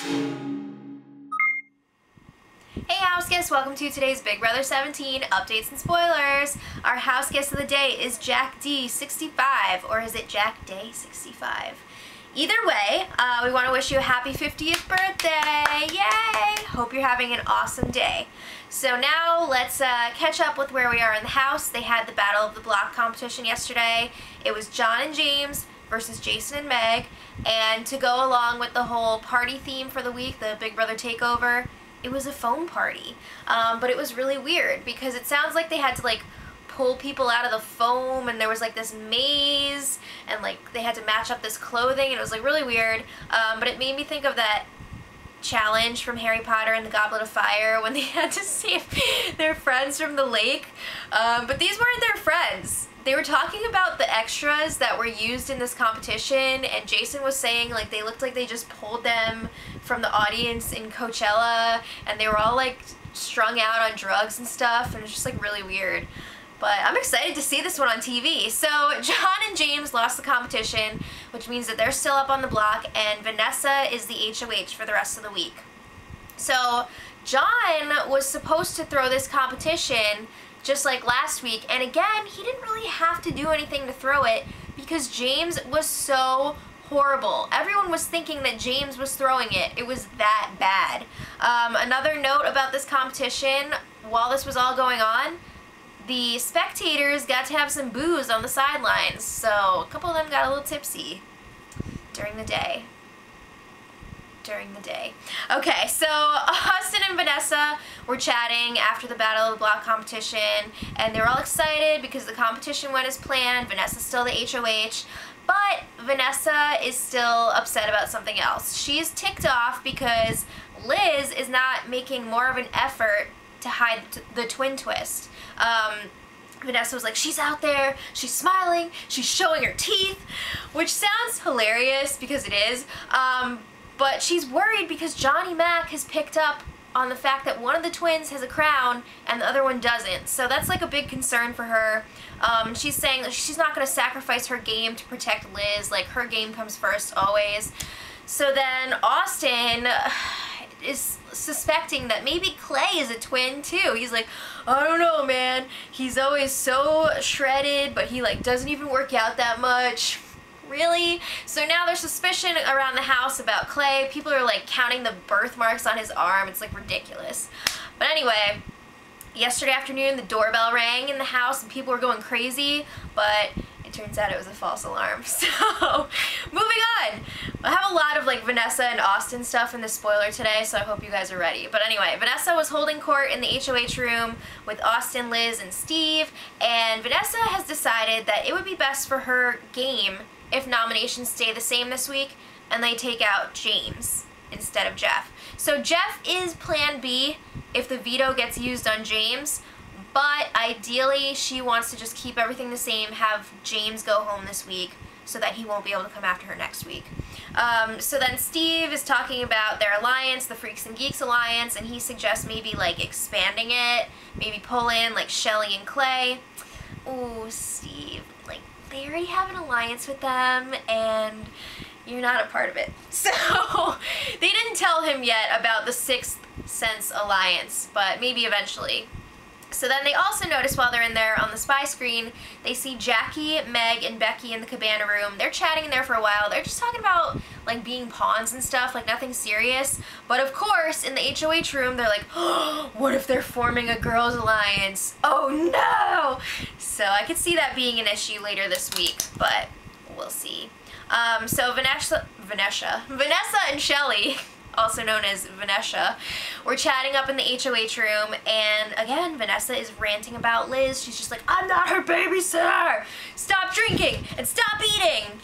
Hey house guests, welcome to today's Big Brother 17 updates and spoilers. Our house guest of the day is Jack D 65, or is it Jack Day 65? Either way, we want to wish you a happy 50th birthday. Yay! Hope you're having an awesome day. So now let's catch up with where we are in the house. They had the Battle of the Block competition yesterday. It was John and James versus Jason and Meg, and to go along with the whole party theme for the week, the Big Brother takeover, it was a foam party. But it was really weird because it sounds like they had to like pull people out of the foam, and there was like this maze, and like they had to match up this clothing, and it was like really weird. But it made me think of that challenge from Harry Potter and the Goblet of Fire when they had to save their friends from the lake. But these weren't their friends. They were talking about the extras that were used in this competition, and Jason was saying like they looked like they just pulled them from the audience in Coachella, and they were all like strung out on drugs and stuff, and it was just like really weird. But I'm excited to see this one on TV. So John and James lost the competition, which means that they're still up on the block, and Vanessa is the HOH for the rest of the week. So John was supposed to throw this competition just like last week, and again, he didn't really have to do anything to throw it because James was so horrible. Everyone was thinking that James was throwing it. It was that bad. Another note about this competition, while this was all going on, the spectators got to have some booze on the sidelines, so a couple of them got a little tipsy during the day. Okay, so Austin and Vanessa were chatting after the Battle of the Block competition, and they were all excited because the competition went as planned. Vanessa's still the HOH, but Vanessa is still upset about something else. She's ticked off because Liz is not making more of an effort to hide the twin twist. Vanessa was like, she's out there, she's smiling, she's showing her teeth, which sounds hilarious because it is, but she's worried because Johnny Mac has picked up on the fact that one of the twins has a crown and the other one doesn't. So that's like a big concern for her. She's saying that she's not going to sacrifice her game to protect Liz, like her game comes first always. So then Austin is suspecting that maybe Clay is a twin too. He's like, I don't know, man. He's always so shredded, but he like doesn't even work out that much. Really? So now there's suspicion around the house about Clay. People are like counting the birthmarks on his arm. It's like ridiculous. But anyway, yesterday afternoon the doorbell rang in the house and people were going crazy, but it turns out it was a false alarm. So moving on. I have a lot of like Vanessa and Austin stuff in the spoiler today, so I hope you guys are ready. But anyway, Vanessa was holding court in the HOH room with Austin, Liz, and Steve, and Vanessa has decided that it would be best for her game if nominations stay the same this week and they take out James instead of Jeff. So Jeff is plan B if the veto gets used on James, but ideally she wants to just keep everything the same, have James go home this week so that he won't be able to come after her next week. So then Steve is talking about their alliance, the Freaks and Geeks alliance, and he suggests maybe like expanding it, maybe pull in like Shelly and Clay. Ooh, Steve, like they already have an alliance with them and you're not a part of it. So they didn't tell him yet about the Sixth Sense alliance, but maybe eventually. So then they also notice while they're in there on the spy screen, they see Jackie, Meg, and Becky in the cabana room. They're chatting in there for a while. They're just talking about like being pawns and stuff, like nothing serious. But of course, in the HOH room, they're like, oh, what if they're forming a girls' alliance? Oh no! So I could see that being an issue later this week, but we'll see. So Vanessa and Shelly, also known as Vanessa, were chatting up in the HOH room, and again, Vanessa is ranting about Liz. She's just like, I'm not her babysitter! Stop drinking and stop eating!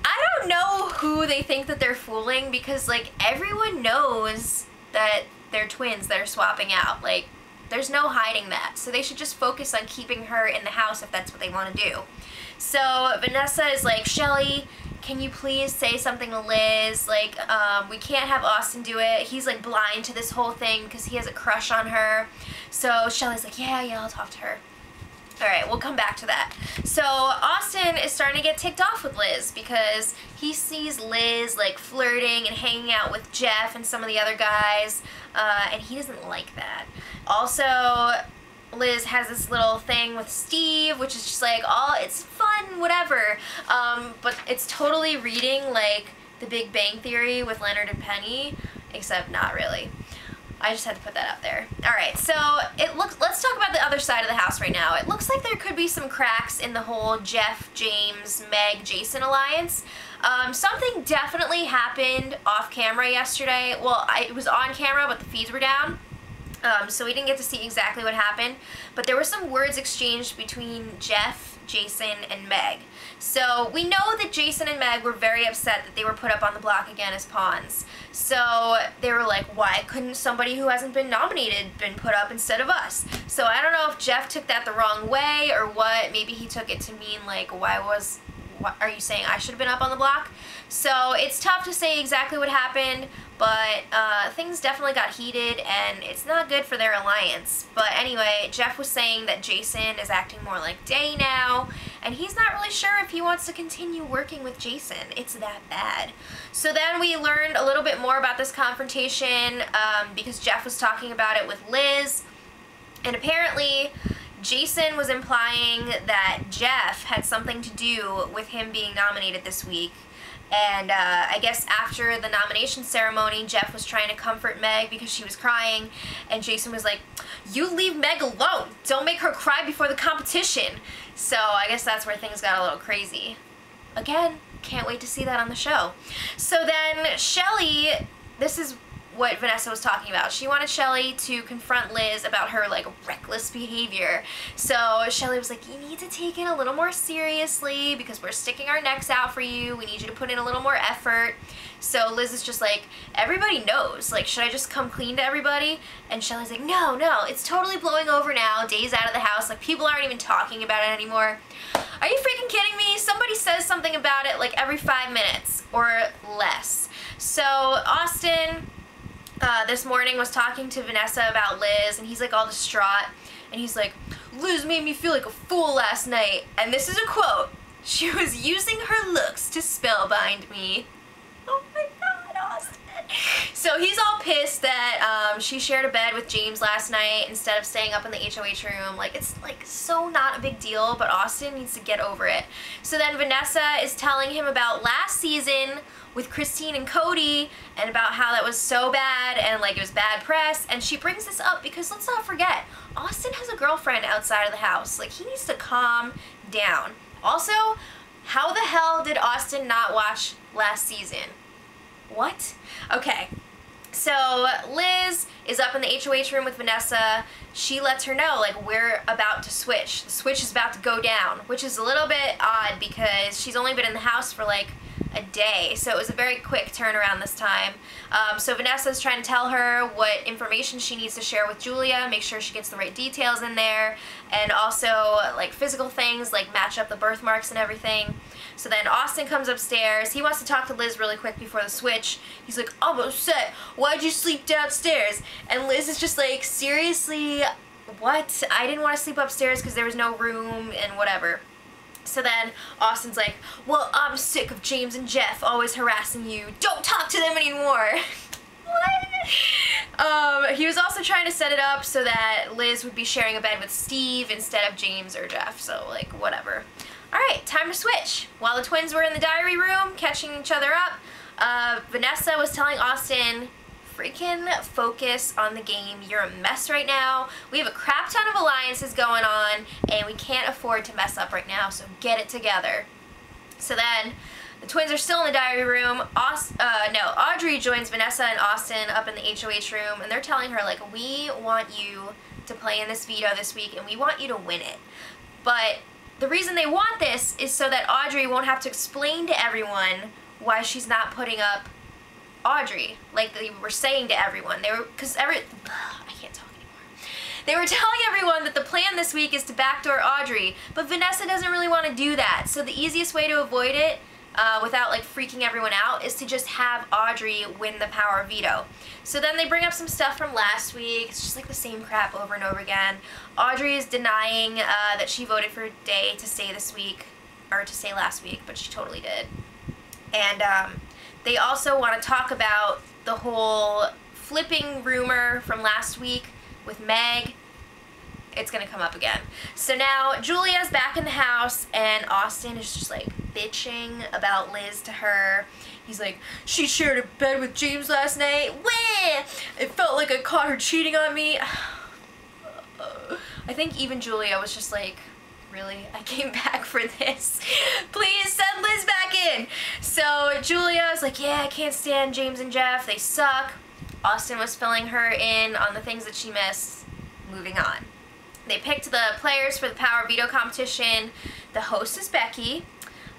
I don't know who they think that they're fooling because, like, everyone knows that they're twins that are swapping out. Like, there's no hiding that. So they should just focus on keeping her in the house if that's what they want to do. So Vanessa is like, Shelly, can you please say something to Liz? Like, we can't have Austin do it. He's like blind to this whole thing because he has a crush on her. So Shelly's like, yeah, I'll talk to her. Alright, we'll come back to that. So Austin is starting to get ticked off with Liz because he sees Liz like flirting and hanging out with Jeff and some of the other guys, and he doesn't like that. Also, Liz has this little thing with Steve, which is just like, oh, it's fun, whatever. But it's totally reading like The Big Bang Theory with Leonard and Penny, except not really. I just had to put that out there. Alright, so let's talk about the other side of the house right now. It looks like there could be some cracks in the whole Jeff, James, Meg, Jason alliance. Something definitely happened off camera yesterday. Well, it was on camera, but the feeds were down. So we didn't get to see exactly what happened. But there were some words exchanged between Jeff, Jason, and Meg. So we know that Jason and Meg were very upset that they were put up on the block again as pawns. So they were like, why couldn't somebody who hasn't been nominated been put up instead of us? So I don't know if Jeff took that the wrong way or what. Maybe he took it to mean like, why are you saying I should have been up on the block? So it's tough to say exactly what happened, but things definitely got heated and it's not good for their alliance. But anyway, Jeff was saying that Jason is acting more like Day now, and he's not really sure if he wants to continue working with Jason. It's that bad. So then we learned a little bit more about this confrontation because Jeff was talking about it with Liz, and apparently Jason was implying that Jeff had something to do with him being nominated this week. And I guess after the nomination ceremony, Jeff was trying to comfort Meg because she was crying, and Jason was like, you leave Meg alone. Don't make her cry before the competition. So I guess that's where things got a little crazy. Again, can't wait to see that on the show. So then Shelly, this is what Vanessa was talking about. She wanted Shelly to confront Liz about her like reckless behavior. So Shelly was like, you need to take it a little more seriously because we're sticking our necks out for you. We need you to put in a little more effort. So Liz is just like, everybody knows. Like, should I just come clean to everybody? And Shelly's like, no, it's totally blowing over now. Day's out of the house. Like, people aren't even talking about it anymore. Are you freaking kidding me? Somebody says something about it like every 5 minutes or less. So Austin this morning was talking to Vanessa about Liz, and he's like all distraught, and he's like, Liz made me feel like a fool last night, and this is a quote, she was using her looks to spellbind me. Oh my god, Austin. So he's all pissed that she shared a bed with James last night instead of staying up in the HOH room. Like, it's like so not a big deal, but Austin needs to get over it. So then Vanessa is telling him about last season with Christine and Cody and about how that was so bad and like it was bad press, and she brings this up because let's not forget, Austin has a girlfriend outside of the house. Like, he needs to calm down. Also, how the hell did Austin not watch last season? What? Okay, so Liz is up in the HOH room with Vanessa. She lets her know, like, we're about to switch. The switch is about to go down, which is a little bit odd because she's only been in the house for like a day, so it was a very quick turnaround this time. So Vanessa's trying to tell her what information she needs to share with Julia, make sure she gets the right details in there, and also like physical things like match up the birthmarks and everything. So then Austin comes upstairs. He wants to talk to Liz really quick before the switch. He's like, I'm upset. Why'd you sleep downstairs? And Liz is just like, seriously, what? I didn't want to sleep upstairs because there was no room and whatever. So then Austin's like, well, I'm sick of James and Jeff always harassing you. Don't talk to them anymore. What? He was also trying to set it up so that Liz would be sharing a bed with Steve instead of James or Jeff. So, like, whatever. Alright, time to switch. While the twins were in the diary room, catching each other up, Vanessa was telling Austin, freaking focus on the game. You're a mess right now. We have a crap ton of alliances going on, and we can't afford to mess up right now, so get it together. So then, the twins are still in the diary room. Audrey joins Vanessa and Austin up in the HOH room, and they're telling her, like, we want you to play in this veto this week, and we want you to win it. But the reason they want this is so that Audrey won't have to explain to everyone why she's not putting up Audrey, like they were saying to everyone. I can't talk anymore. They were telling everyone that the plan this week is to backdoor Audrey, but Vanessa doesn't really want to do that. So the easiest way to avoid it without like freaking everyone out, is to just have Audrey win the power veto. So then they bring up some stuff from last week. It's just like the same crap over and over again. Audrey is denying that she voted for Day to stay this week, or to stay last week, but she totally did. And they also want to talk about the whole flipping rumor from last week with Meg. It's gonna come up again. So now Julia's back in the house and Austin is just like bitching about Liz to her. He's like, she shared a bed with James last night. Wah! It felt like I caught her cheating on me. I think even Julia was just like, really? I came back for this. Please send Liz back in. So Julia's like, yeah, I can't stand James and Jeff. They suck. Austin was filling her in on the things that she missed. Moving on. They picked the players for the power veto competition. The host is Becky.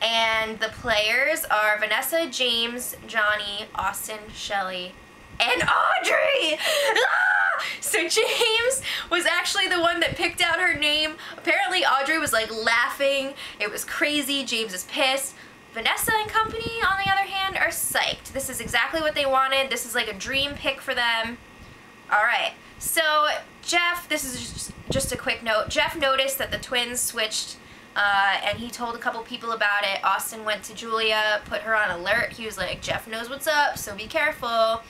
And the players are Vanessa, James, Johnny, Austin, Shelly, and Audrey! Ah! So James was actually the one that picked out her name. Apparently Audrey was like laughing. It was crazy. James is pissed. Vanessa and company, on the other hand, are psyched. This is exactly what they wanted. This is like a dream pick for them. Alright, so Jeff, this is just a quick note. Jeff noticed that the twins switched and he told a couple people about it. Austin went to Julia, put her on alert. He was like, Jeff knows what's up, so be careful.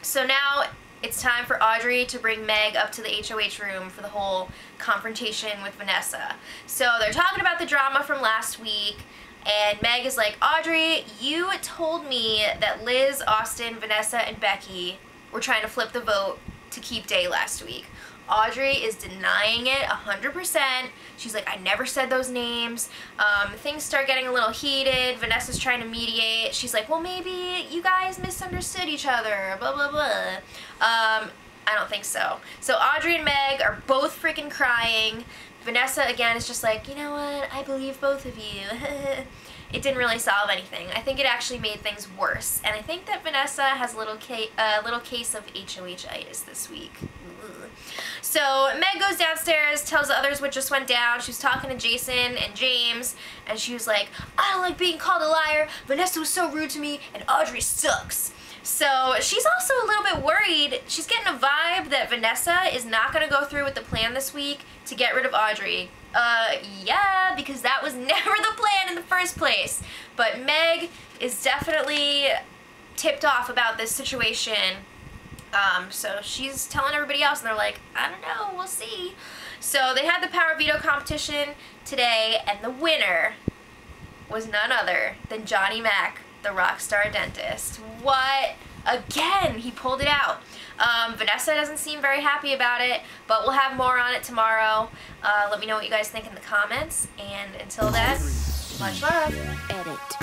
So now it's time for Audrey to bring Meg up to the HOH room for the whole confrontation with Vanessa. So they're talking about the drama from last week, and Meg is like, Audrey, you told me that Liz, Austin, Vanessa, and Becky were trying to flip the vote to keep Day last week. Audrey is denying it 100%. She's like, I never said those names. Things start getting a little heated. Vanessa's trying to mediate. She's like, well, maybe you guys misunderstood each other, blah, blah, blah. I don't think so. So Audrey and Meg are both freaking crying. Vanessa, again, is just like, you know what? I believe both of you. It didn't really solve anything. I think it actually made things worse. And I think that Vanessa has a little case of HOH-itis this week. So Meg goes downstairs, tells the others what just went down. She was talking to Jason and James, and she was like, I don't like being called a liar. Vanessa was so rude to me, and Audrey sucks. So she's also a little bit worried. She's getting a vibe that Vanessa is not going to go through with the plan this week to get rid of Audrey. Yeah, because that was never the plan in the first place. But Meg is definitely tipped off about this situation. So she's telling everybody else, and they're like, I don't know, we'll see. So they had the power veto competition today, and the winner was none other than Johnny Mac, the rock star dentist. What? Again, he pulled it out. Vanessa doesn't seem very happy about it, but we'll have more on it tomorrow. Let me know what you guys think in the comments, and until then, much love. Edit.